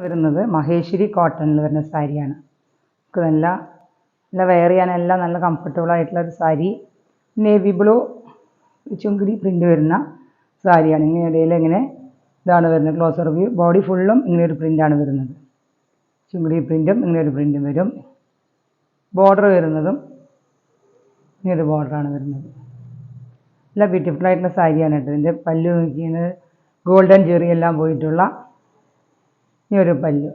വരുന്നത് മഹേശ്വരി കോട്ടണിൽ വരുന്ന സാരിയാണ്. നമുക്ക് നല്ല നല്ല വെയർ ചെയ്യാനെല്ലാം നല്ല കംഫർട്ടബിൾ ആയിട്ടുള്ള ഒരു sari. Navy blue chungidi print വരുന്ന സാരിയാണ്. ഇങ്ങനെ ഇടയിൽ ഇങ്ങനെ ഇതാണ് വരുന്നത്. Closer view. ബോഡി ഫുള്ളും ഇങ്ങനെ ഒരു പ്രിൻ്റാണ് വരുന്നത്. ചുങ്കിടി പ്രിൻറ്റും ഇങ്ങനെ ഒരു പ്രിൻറ്റും വരും. ബോർഡർ വരുന്നതും ഇങ്ങനൊരു ബോർഡറാണ് വരുന്നത്. നല്ല ബ്യൂട്ടിഫുൾ ആയിട്ടുള്ള സാരിയാണ് കേട്ടോ. ഇതിൻ്റെ പല്ലു നോക്കിയത് ഗോൾഡൻ ജെറി എല്ലാം പോയിട്ടുള്ള ഈ ഒരു പല്ലു.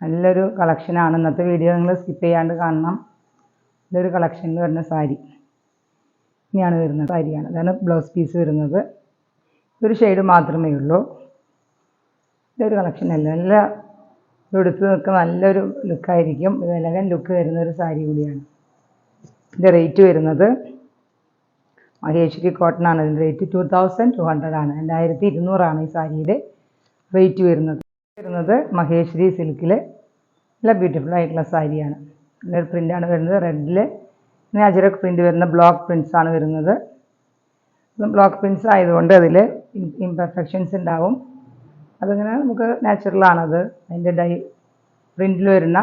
നല്ലൊരു കളക്ഷനാണ്. ഇന്നത്തെ വീഡിയോ നിങ്ങൾ സ്കിപ്പ് ചെയ്യാണ്ട് കാണണം. ഇതൊരു കളക്ഷനിൽ വരുന്ന സാരി ഇങ്ങനെയാണ് വരുന്നത്. സാരിയാണ്. ഇതാണ് ബ്ലൗസ് പീസ് വരുന്നത്. ഒരു ഷെയ്ഡ് മാത്രമേ ഉള്ളൂ. ഇതൊരു കളക്ഷൻ അല്ല. നല്ല എടുത്ത് നിൽക്കുന്ന നല്ലൊരു ലുക്കായിരിക്കും. ഇത് എലഗൻ ലുക്ക് വരുന്നൊരു സാരി കൂടിയാണ്. ഇതിൻ്റെ റേറ്റ് വരുന്നത് മഹേശ്വരി കോട്ടൺ ആണ്. ഇതിൻ്റെ റേറ്റ് 2200 ആണ്. 2200 ഈ സാരിയുടെ റേറ്റ് വരുന്നത് മഹേശ്വരി സിൽക്കിൽ നല്ല ബ്യൂട്ടിഫുൾ ആയിട്ടുള്ള സാരിയാണ്. നല്ലൊരു പ്രിൻ്റാണ് വരുന്നത്. റെഡിൽ അജരക് പ്രിൻ്റ് വരുന്ന ബ്ലോക്ക് പ്രിൻറ്റ്സാണ് വരുന്നത്. ബ്ലോക്ക് പ്രിൻറ്റ്സ് ആയതുകൊണ്ട് അതിൽ ഇംപെർഫെക്ഷൻസ് ഉണ്ടാവും. അതിങ്ങനെ നമുക്ക് നാച്ചുറലാണത്. അതിൻ്റെ പ്രിൻറ്റിൽ വരുന്ന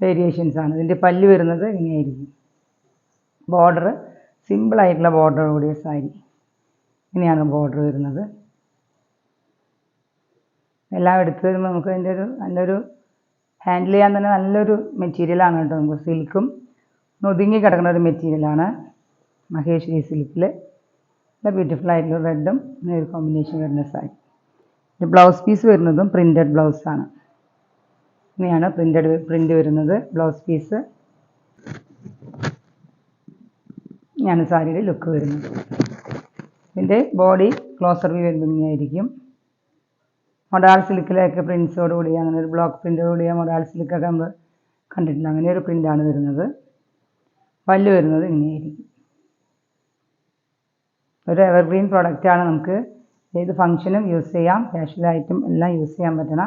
വേരിയേഷൻസാണ്. ഇതിൻ്റെ പല്ല് വരുന്നത് ഇങ്ങനെയായിരിക്കും. ബോർഡർ സിമ്പിളായിട്ടുള്ള ബോർഡർ കൂടിയ സാരി. ഇങ്ങനെയാണ് ബോർഡർ വരുന്നത്. എല്ലാം എടുത്ത് വരുമ്പോൾ നമുക്ക് അതിൻ്റെ നല്ലൊരു ഹാൻഡിൽ ചെയ്യാൻ തന്നെ നല്ലൊരു മെറ്റീരിയലാണ് കേട്ടോ. നമുക്ക് സിൽക്കും ഒതുങ്ങി കിടക്കുന്ന ഒരു മെറ്റീരിയലാണ് മഹേശ്വരി സിൽക്കിൽ. നല്ല ബ്യൂട്ടിഫുൾ ആയിട്ടുള്ള റെഡും ഒരു കോമ്പിനേഷൻ വരുന്ന സാരി. ബ്ലൗസ് പീസ് വരുന്നതും പ്രിൻറ്റഡ് ബ്ലൗസാണ്. ഇങ്ങനെയാണ് പ്രിൻ്റ് വരുന്നത്. ബ്ലൗസ് പീസ് ഇങ്ങനെയാണ് സാരിയുടെ ലുക്ക് വരുന്നത്. ഇതിൻ്റെ ബോഡി ക്ലോസർ വ്യൂ വരുമ്പോൾ ഇങ്ങനെയായിരിക്കും. മൊഡാൾ സിൽക്കിലൊക്കെ പ്രിൻസോട് കൂടി അങ്ങനെ ഒരു ബ്ലോക്ക് പ്രിൻ്റോട് കൂടിയ മൊഡാൾ സിൽക്കൊക്കെ നമ്മൾ കണ്ടിട്ടുണ്ട്. അങ്ങനെ ഒരു പ്രിൻ്റാണ് വരുന്നത്. പല്ല് വരുന്നത് ഇങ്ങനെയായിരിക്കും. ഒരു എവർഗ്രീൻ പ്രൊഡക്റ്റാണ്. നമുക്ക് ഏത് ഫംഗ്ഷനും യൂസ് ചെയ്യാം. കാഷ്വലായിട്ടും എല്ലാം യൂസ് ചെയ്യാൻ പറ്റുന്ന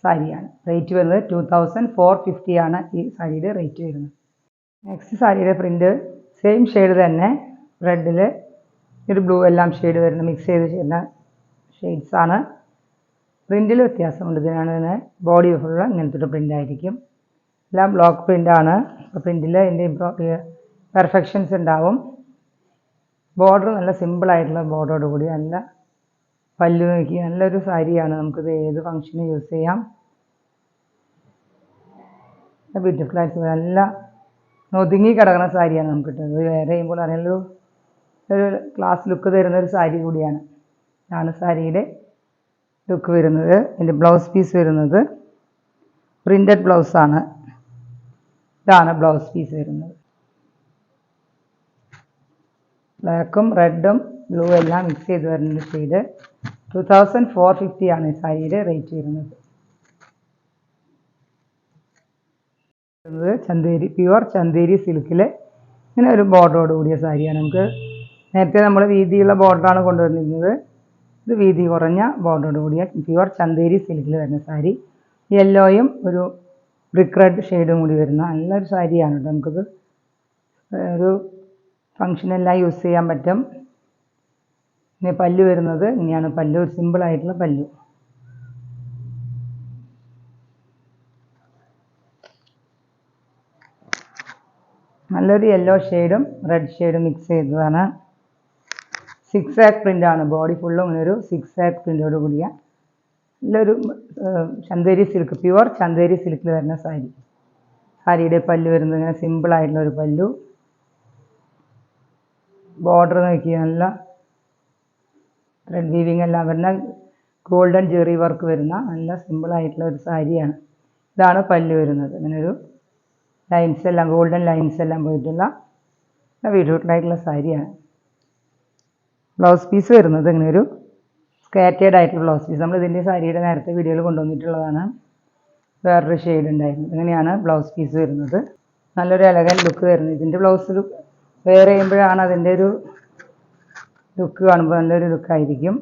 സാരിയാണ്. റേറ്റ് വരുന്നത് 2450 ആണ് ഈ സാരിയുടെ റേറ്റ് വരുന്നത്. നെക്സ്റ്റ് സാരിയുടെ പ്രിൻ്റ് സെയിം ഷെയ്ഡ് തന്നെ റെഡിൽ ഒരു ബ്ലൂ എല്ലാം ഷെയ്ഡ് വരുന്ന മിക്സ് ചെയ്ത് ചെയ്യുന്ന ഷെയ്ഡ്സാണ്. പ്രിൻറ്റിൽ വ്യത്യാസമുണ്ട്. ഇതിനാണ് തന്നെ ബോഡി ഫുള്ള് ഇങ്ങനത്തെ ഒരു പ്രിൻ്റായിരിക്കും. എല്ലാം ബ്ലോക്ക് പ്രിൻ്റാണ്. പ്രിൻറ്റിൽ അതിൻ്റെ പെർഫെക്ഷൻസ് ഉണ്ടാവും. ബോർഡർ നല്ല സിമ്പിളായിട്ടുള്ള ബോർഡറോട് കൂടി നല്ല പല്ലു നോക്കി നല്ലൊരു സാരിയാണ്. നമുക്കിത് ഏത് ഫംഗ്ഷനും യൂസ് ചെയ്യാം. ബ്യൂട്ടിഫുൾ ആയിട്ട് നല്ല ഒതുങ്ങി കിടക്കുന്ന സാരിയാണ് നമുക്ക് കിട്ടുന്നത്. വേറെ ചെയ്യുമ്പോൾ അതിനൊരു ക്ലാസ് ലുക്ക് തരുന്നൊരു സാരി കൂടിയാണ്. ഇതാണ് സാരിയുടെ ലുക്ക് വരുന്നത്. ഇതിൻ്റെ ബ്ലൗസ് പീസ് വരുന്നത് പ്രിൻ്റഡ് ബ്ലൗസാണ്. ഇതാണ് ബ്ലൗസ് പീസ് വരുന്നത്. ബ്ലാക്കും റെഡും ബ്ലൂ എല്ലാം മിക്സ് ചെയ്ത് വരുന്ന ഷെയ്ഡ്. 2450 ആണ് ഈ സാരിയുടെ റേറ്റ് വരുന്നത്. ചന്തേരി പ്യുവർ ചന്തേരി സിൽക്കിൽ ഇങ്ങനെ ഒരു ബോർഡറോട് കൂടിയ സാരിയാണ്. നമുക്ക് നേരത്തെ നമ്മൾ വീതിയുള്ള ബോർഡറാണ് കൊണ്ടുവന്നിരുന്നത്. ഇത് വീതി കുറഞ്ഞ ബോർഡറോട് കൂടിയ പ്യുവർ ചന്തേരി സിൽക്കിൽ വരുന്ന സാരി. യെല്ലോയും ഒരു ബ്രിക്ക് റെഡ് ഷെയ്ഡും കൂടി വരുന്ന നല്ലൊരു സാരിയാണ് കേട്ടോ. നമുക്കിത് ഒരു ഫംഗ്ഷനെല്ലാം യൂസ് ചെയ്യാൻ പറ്റും. ഇനി പല്ലു വരുന്നത് ഇങ്ങനെയാണ്. പല്ലു ഒരു സിമ്പിളായിട്ടുള്ള പല്ലു. നല്ലൊരു യെല്ലോ ഷെയ്ഡും റെഡ് ഷെയ്ഡും മിക്സ് ചെയ്തതാണ്. 6 ആക്ക് പ്രിൻ്റാണ്. ബോഡി ഫുള്ളും ഇങ്ങനെ ഒരു 6 ആക്ക് പ്രിൻ്റോട് കൂടിയ നല്ലൊരു ചന്തേരി സിൽക്ക് പ്യുവർ ചന്തേരി സിൽക്കിൽ വരുന്ന സാരി. സാരിയുടെ പല്ലു വരുന്നത് ഇങ്ങനെ സിമ്പിളായിട്ടുള്ളൊരു പല്ലു. ബോർഡർ നോക്കി നല്ല ത്രെഡ് വീവിങ് എല്ലാം വരുന്ന ഗോൾഡൻ ജെറി വർക്ക് വരുന്ന നല്ല സിമ്പിളായിട്ടുള്ള ഒരു സാരിയാണ്. ഇതാണ് പല്ലു വരുന്നത്. ഇങ്ങനൊരു ലൈൻസ് എല്ലാം ഗോൾഡൻ ലൈൻസ് എല്ലാം പോയിട്ടുള്ള ബ്യൂട്ടിഫുൾ ആയിട്ടുള്ള സാരിയാണ്. ബ്ലൗസ് പീസ് വരുന്നത് ഇങ്ങനെ ഒരു സ്കാറ്റേഡ് ആയിട്ടുള്ള ബ്ലൗസ് പീസ്. നമ്മൾ ഇതിൻ്റെ സാരിയുടെ നേരത്തെ വീഡിയോയിൽ കൊണ്ടുവന്നിട്ടുള്ളതാണ്. വേറൊരു ഷെയ്ഡ് ഉണ്ടായിരുന്നു. ഇങ്ങനെയാണ് ബ്ലൗസ് പീസ് വരുന്നത്. നല്ലൊരു എലഗൻ ലുക്ക് വരുന്നത്. ഇതിൻ്റെ ബ്ലൗസ് വെയർ ചെയ്യുമ്പോഴാണ് അതിൻ്റെ ഒരു ലുക്ക് കാണുമ്പോൾ നല്ലൊരു ലുക്കായിരിക്കും.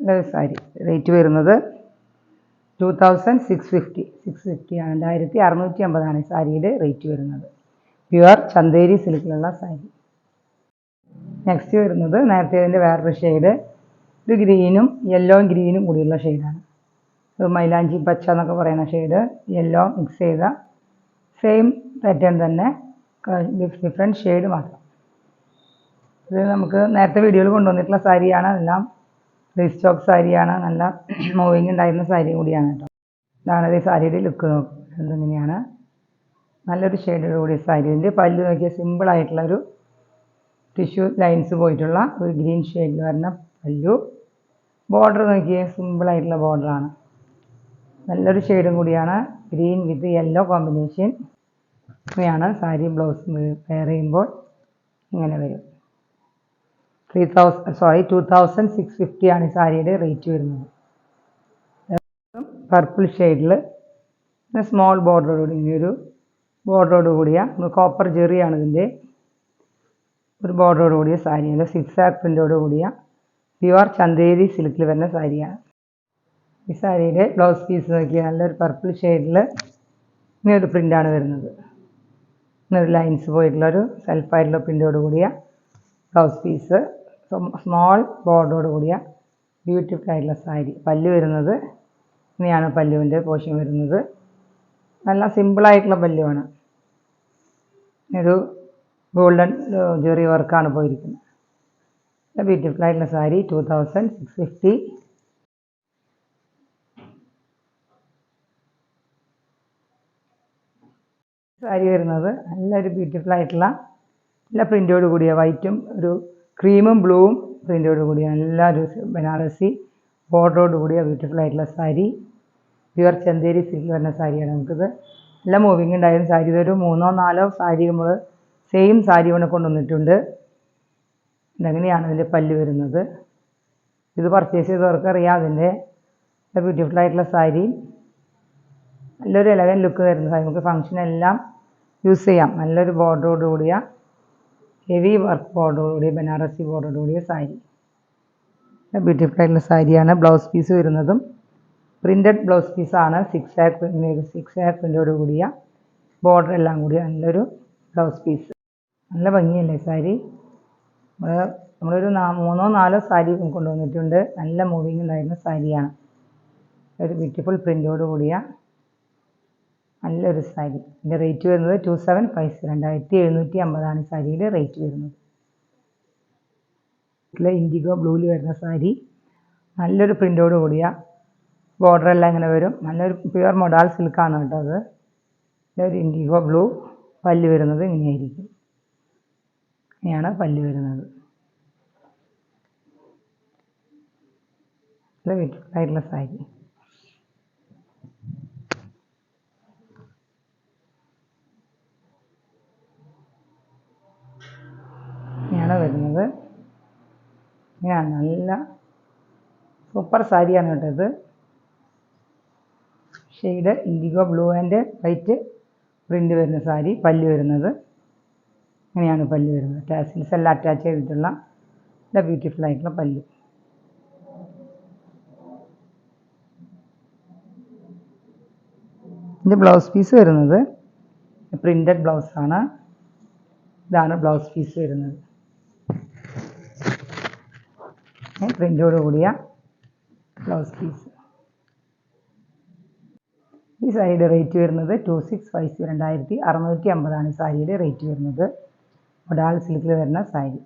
നല്ലൊരു സാരി. റേറ്റ് വരുന്നത് 2650 ആണ്. 2650 ഈ സാരിയുടെ റേറ്റ് വരുന്നത്. പ്യുവർ ചന്തേരി സിൽക്കിലുള്ള സാരി. നെക്സ്റ്റ് വരുന്നത് നേരത്തെ അതിൻ്റെ വേറൊരു ഷെയ്ഡ് ഒരു ഗ്രീനും യെല്ലോയും ഗ്രീനും കൂടിയുള്ള ഷെയ്ഡാണ്. ഒരു മൈലാഞ്ചി പച്ച എന്നൊക്കെ പറയുന്ന ഷെയ്ഡ് യെല്ലോ മിക്സ് ചെയ്ത സെയിം പാറ്റേൺ തന്നെ, ഡിഫറെൻറ്റ് ഷെയ്ഡ് മാത്രം. ഇത് നമുക്ക് നേരത്തെ വീഡിയോയിൽ കൊണ്ടുവന്നിട്ടുള്ള സാരിയാണ്. എല്ലാം റീസ്റ്റോക്ക് സാരിയാണ്. നല്ല മൂവിങ് ഉണ്ടായിരുന്ന സാരി കൂടിയാണ് കേട്ടോ. ഇതാണ് ഈ സാരിയുടെ ലുക്ക്. നോക്കുന്നത് ഇങ്ങനെയാണ്. നല്ലൊരു ഷെയ്ഡോട് കൂടിയ സാരി. ഇതിൻ്റെ പല്ല് നോക്കിയാൽ സിമ്പിളായിട്ടുള്ളൊരു ടിഷ്യൂ ലൈൻസ് പോയിട്ടുള്ള ഒരു ഗ്രീൻ ഷെയ്ഡിൽ വരുന്ന പല്ലു. ബോർഡർ നോക്കിയാൽ സിമ്പിളായിട്ടുള്ള ബോർഡറാണ്. നല്ലൊരു ഷെയ്ഡും കൂടിയാണ്. ഗ്രീൻ വിത്ത് യെല്ലോ കോമ്പിനേഷൻ. ഇങ്ങനെയാണ് സാരി ബ്ലൗസ് വെയർ ചെയ്യുമ്പോൾ ഇങ്ങനെ വരും. 2650 ആണ് ഈ സാരിയുടെ റേറ്റ് വരുന്നത്. പർപ്പിൾ ഷെയ്ഡിൽ സ്മോൾ ബോർഡറോട് ഇങ്ങനെയൊരു ബോർഡറോട് കൂടിയ കോപ്പർ ജെറിയാണ് ഇതിൻ്റെ ഒരു ബോർഡറോട് കൂടിയ സാരിയാണ്. 6 ആക്ക് പ്രിൻ്റോട് കൂടിയ പ്യുവർ ചന്തേരി സിൽക്കിൽ വരുന്ന സാരിയാണ്. ഈ സാരിയുടെ ബ്ലൗസ് പീസ് നോക്കിയാൽ നല്ലൊരു പർപ്പിൾ ഷെയ്ഡിൽ ഇങ്ങനൊരു പ്രിൻ്റാണ് വരുന്നത്. ഇങ്ങനൊരു ലൈൻസ് പോയിട്ടുള്ളൊരു സെൽഫായിട്ടുള്ള പ്രിൻ്റോട് കൂടിയ ബ്ലൗസ് പീസ്, സ്മോൾ ബോർഡറോട് കൂടിയ ബ്യൂട്ടിഫുൾ ആയിട്ടുള്ള സാരി. പല്ല് വരുന്നത് ഇങ്ങനെയാണ്. പല്ലുവിൻ്റെ പോർഷൻ വരുന്നത് നല്ല സിമ്പിളായിട്ടുള്ള പല്ലുവാണ്. ഒരു ഗോൾഡൻ ജെറി വർക്കാണ് പോയിരിക്കുന്നത്. ബ്യൂട്ടിഫുൾ ആയിട്ടുള്ള സാരി 2650. സാരി വരുന്നത് നല്ലൊരു ബ്യൂട്ടിഫുൾ ആയിട്ടുള്ള നല്ല പ്രിൻ്റോട് കൂടിയ വൈറ്റും ഒരു ക്രീമും ബ്ലൂവും പ്രിൻ്റോട് കൂടിയ നല്ലൊരു ബനാറസി ബോർഡറോട് കൂടിയ ബ്യൂട്ടിഫുൾ ആയിട്ടുള്ള സാരി. പ്യുവർ ചന്തേരി സിൽക്ക് വരുന്ന സാരിയാണ്. നമുക്കിത് നല്ല മൂവിങ് ഉണ്ടായിരുന്ന സാരി. ഇതൊരു 3-4 സാരി നമ്മൾ സെയിം സാരി കൊണ്ട് കൊണ്ടുവന്നിട്ടുണ്ട്. ഇതെങ്ങനെയാണ് ഇതിൻ്റെ പല്ല് വരുന്നത്. ഇത് പർച്ചേസ് ചെയ്തവർക്ക് അറിയാം. അതിൻ്റെ ബ്യൂട്ടിഫുൾ ആയിട്ടുള്ള സാരി നല്ലൊരു എലഗൻ ലുക്ക് വരുന്ന സാരി. നമുക്ക് ഫംഗ്ഷനെല്ലാം യൂസ് ചെയ്യാം. നല്ലൊരു ബോർഡറോട് കൂടിയ ഹെവി വർക്ക് ബോർഡറോട് കൂടിയ ബനാറസി ബോർഡറോട് കൂടിയ സാരി. ബ്യൂട്ടിഫുൾ ആയിട്ടുള്ള സാരിയാണ്. ബ്ലൗസ് പീസ് വരുന്നതും പ്രിൻ്റഡ് ബ്ലൗസ് പീസാണ്. 6 ആക്ക് പ്രിൻ്റോട് കൂടിയ ബോർഡർ എല്ലാം കൂടിയ നല്ലൊരു ബ്ലൗസ് പീസ്. നല്ല ഭംഗിയല്ലേ സാരി. നമ്മളൊരു 3-4 സാരി കൊണ്ടുവന്നിട്ടുണ്ട്. നല്ല മൂവിങ് ഉണ്ടായിരുന്ന സാരിയാണ്. ഒരു ബ്യൂട്ടിഫുൾ പ്രിൻ്റോട് കൂടിയ നല്ലൊരു സാരി. ഇതിൻ്റെ റേറ്റ് വരുന്നത് 2750, 2750 ഈ സാരിയുടെ റേറ്റ് വരുന്നത്. ഇൻഡിഗോ ബ്ലൂവിൽ വരുന്ന സാരി. നല്ലൊരു പ്രിൻ്റോട് കൂടിയ ബോർഡറെല്ലാം ഇങ്ങനെ വരും. നല്ലൊരു പ്യുവർ മൊഡാൾ സിൽക്കാണ് കേട്ടോ അത്. ഒരു ഇൻഡിഗോ ബ്ലൂ. പല്ല് വരുന്നത് ഇങ്ങനെയായിരിക്കും. ഇങ്ങനെയാണ് പല്ല് വരുന്നത്. നല്ല ബ്യൂട്ടിഫുൾ ആയിട്ടുള്ള സാരി. ഇങ്ങനെയാണ് വരുന്നത്. ഇങ്ങനെയാണ് നല്ല സൂപ്പർ സാരിയാണ് കേട്ടോ ഇത്. Shade IndiGo blue and white print വരുന്ന സാരി. പല്ല് വരുന്നത് ഇങ്ങനെയാണ്. പല്ല് വരുന്നത് ടാസിൽസ് എല്ലാം അറ്റാച്ച് ചെയ്തിട്ടുള്ള നല്ല ബ്യൂട്ടിഫുൾ ആയിട്ടുള്ള പല്ല്. ഇതിൻ്റെ ബ്ലൗസ് പീസ് വരുന്നത് പ്രിൻ്റഡ് ബ്ലൗസാണ്. ഇതാണ് ബ്ലൗസ് പീസ് വരുന്നത്. പ്രിൻ്റോട് കൂടിയ ബ്ലൗസ് പീസ്. ഈ സാരിയുടെ റേറ്റ് വരുന്നത് 2650, 2650 ഈ സാരിയുടെ റേറ്റ് വരുന്നത്. മൊഡാൾ സിൽക്കിൽ വരുന്ന സാരി.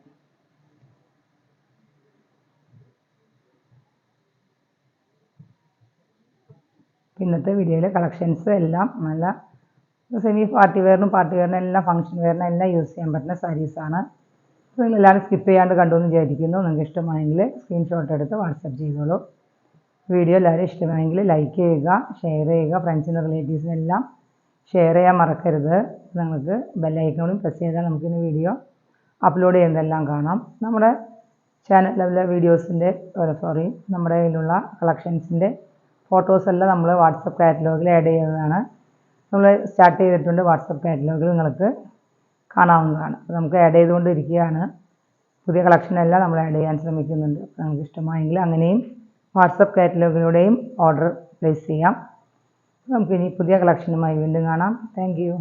ഇന്നത്തെ വീഡിയോയിലെ കളക്ഷൻസ് എല്ലാം നല്ല സെമി പാർട്ടി വെയറിനും എല്ലാം ഫംഗ്ഷൻ വെയറിനും എല്ലാം യൂസ് ചെയ്യാൻ പറ്റുന്ന സാരീസാണ്. നിങ്ങളെല്ലാവരും സ്കിപ്പ് ചെയ്യാണ്ട് കണ്ടു എന്ന് വിചാരിക്കുന്നു. നിങ്ങൾക്ക് ഇഷ്ടമായെങ്കിൽ സ്ക്രീൻഷോട്ട് എടുത്ത് വാട്സപ്പ് ചെയ്തോളൂ. വീഡിയോ എല്ലാവരും ഇഷ്ടമായെങ്കിൽ ലൈക്ക് ചെയ്യുക, ഷെയർ ചെയ്യുക. ഫ്രണ്ട്സിനും റിലേറ്റീവ്സിനെല്ലാം ഷെയർ ചെയ്യാൻ മറക്കരുത്. നിങ്ങൾക്ക് ബെല്ലൈക്കണും പ്രസ് ചെയ്താൽ നമുക്കിന്ന് വീഡിയോ അപ്ലോഡ് ചെയ്യുന്നതെല്ലാം കാണാം. നമ്മുടെ ചാനലിലെ വീഡിയോസിൻ്റെ നമ്മുടെ കയ്യിലുള്ള കളക്ഷൻസിൻ്റെ ഫോട്ടോസെല്ലാം നമ്മൾ വാട്സപ്പ് കാറ്റലോഗിൽ ആഡ് ചെയ്യുന്നതാണ്. നമ്മൾ സ്റ്റാർട്ട് ചെയ്തിട്ടുണ്ട്. വാട്സപ്പ് കാറ്റലോഗിൽ നിങ്ങൾക്ക് കാണാവുന്നതാണ്. നമുക്ക് ആഡ് ചെയ്തുകൊണ്ടിരിക്കുകയാണ്. പുതിയ കളക്ഷനെല്ലാം നമ്മൾ ആഡ് ചെയ്യാൻ ശ്രമിക്കുന്നുണ്ട്. നമുക്ക് ഇഷ്ടമായെങ്കിൽ അങ്ങനെയും വാട്സപ്പ് കാറ്റലോഗിലൂടെയും ഓർഡർ പ്ലേസ് ചെയ്യാം. നമുക്കിനി പുതിയ കളക്ഷനുമായി വീണ്ടും കാണാം. Thank you.